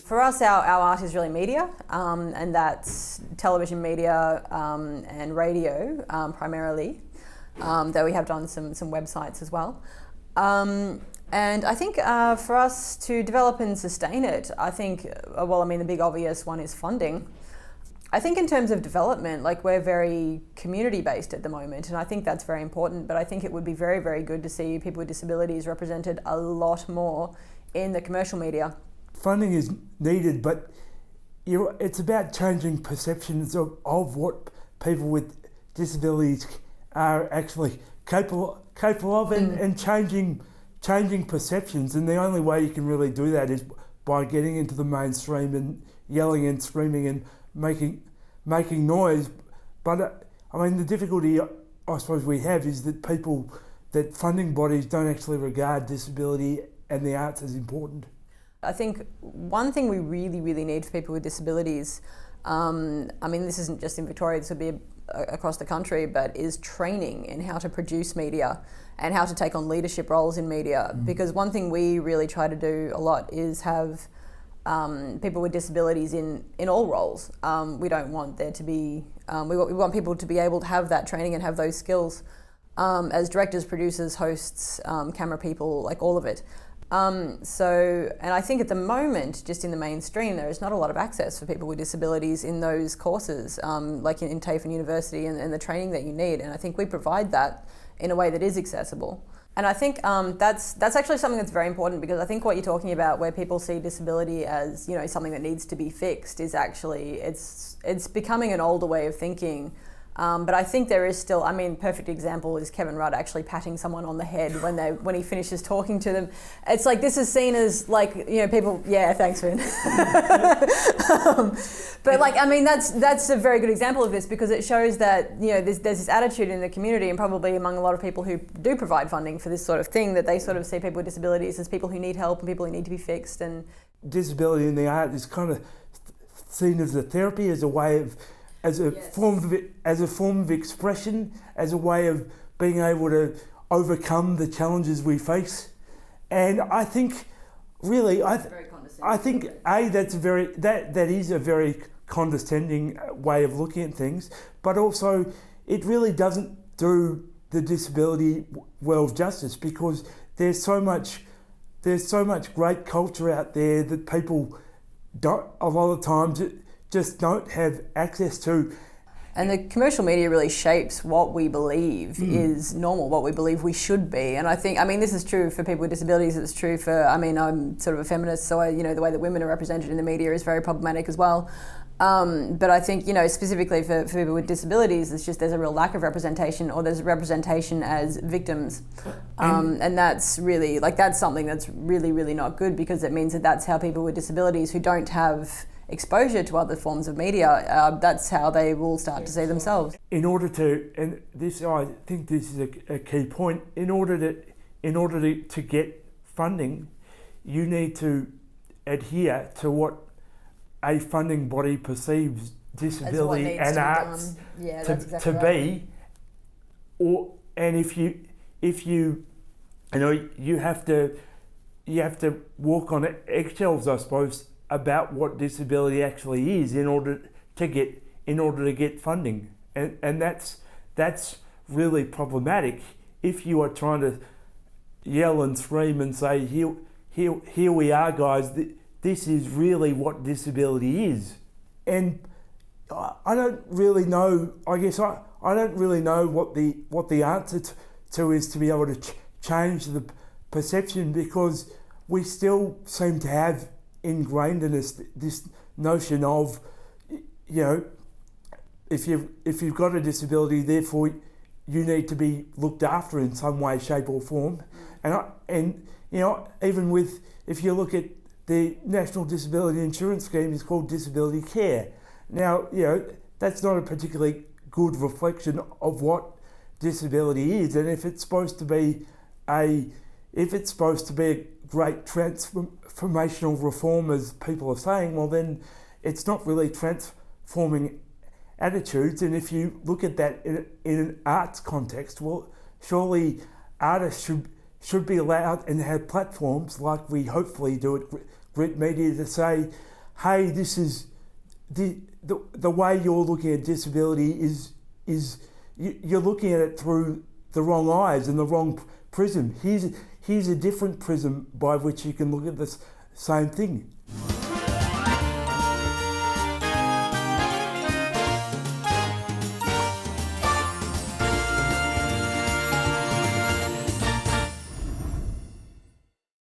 For us, our art is really media, and that's television media and radio primarily, though we have done some websites as well. And I think for us to develop and sustain it, I think, the big obvious one is funding. I think in terms of development, like we're very community-based at the moment, and I think that's very important, but I think it would be very, very good to see people with disabilities represented a lot more in the commercial media. Funding is needed, but it's about changing perceptions of what people with disabilities are actually capable of and changing perceptions. And the only way you can really do that is by getting into the mainstream and yelling and screaming and making noise. But the difficulty I suppose we have is that funding bodies don't actually regard disability and the arts as important. I think one thing we really, really need for people with disabilities, this isn't just in Victoria, this would be across the country, but is training in how to produce media and how to take on leadership roles in media. Because one thing we really try to do a lot is have people with disabilities in all roles. We don't want there to be, we want people to be able to have that training and have those skills as directors, producers, hosts, camera people, like all of it. And I think at the moment, just in the mainstream, there is not a lot of access for people with disabilities in those courses, like in TAFE and university and the training that you need. And I think we provide that in a way that is accessible. And I think that's actually something that's very important, because I think what you're talking about, where people see disability as something that needs to be fixed, is actually it's becoming an older way of thinking. But I think there is still, perfect example is Kevin Rudd actually patting someone on the head when he finishes talking to them. It's like, this is seen as people, yeah, thanks, Finn. That's a very good example of this, because it shows that, there's this attitude in the community, and probably among a lot of people who do provide funding for this sort of thing, that they sort of see people with disabilities as people who need help and people who need to be fixed. And disability in the art is kind of seen as a therapy, as a way of, as a form of expression, as a way of being able to overcome the challenges we face. And I think, really, that is a very condescending way of looking at things, but also it really doesn't do the disability world justice, because there's so much great culture out there that people don't, a lot of times, just don't have access to. And the commercial media really shapes what we believe is normal, what we believe we should be. And I think, this is true for people with disabilities, it's true for, I'm sort of a feminist, so the way that women are represented in the media is very problematic as well. But I think, specifically for people with disabilities, there's a real lack of representation, or there's representation as victims. And that's really, that's something that's really, really not good, because it means that that's how people with disabilities who don't have exposure to other forms of media, that's how they will start to see themselves. In order to, and this, I think this is a key point, in order to get funding, you need to adhere to what a funding body perceives disability and arts to be. And if you have to walk on eggshells, I suppose, about what disability actually is in order to get funding, and that's really problematic if you are trying to yell and scream and say, here we are, guys, this is really what disability is. And I don't really know, I guess I don't really know what the answer to is to be able to change the perception, because we still seem to have ingrained in us this notion of, if you've got a disability, therefore you need to be looked after in some way, shape or form. And even with, if you look at the National Disability Insurance Scheme, is called disability care. Now, that's not a particularly good reflection of what disability is, and if it's supposed to be a great transformational reform, as people are saying, well then it's not really transforming attitudes. And if you look at that in an arts context, well, surely artists should be allowed and have platforms like we hopefully do at Grit Media to say, hey, this is the way you're looking at disability is you're looking at it through the wrong eyes and the wrong prism. Here's a different prism by which you can look at the same thing.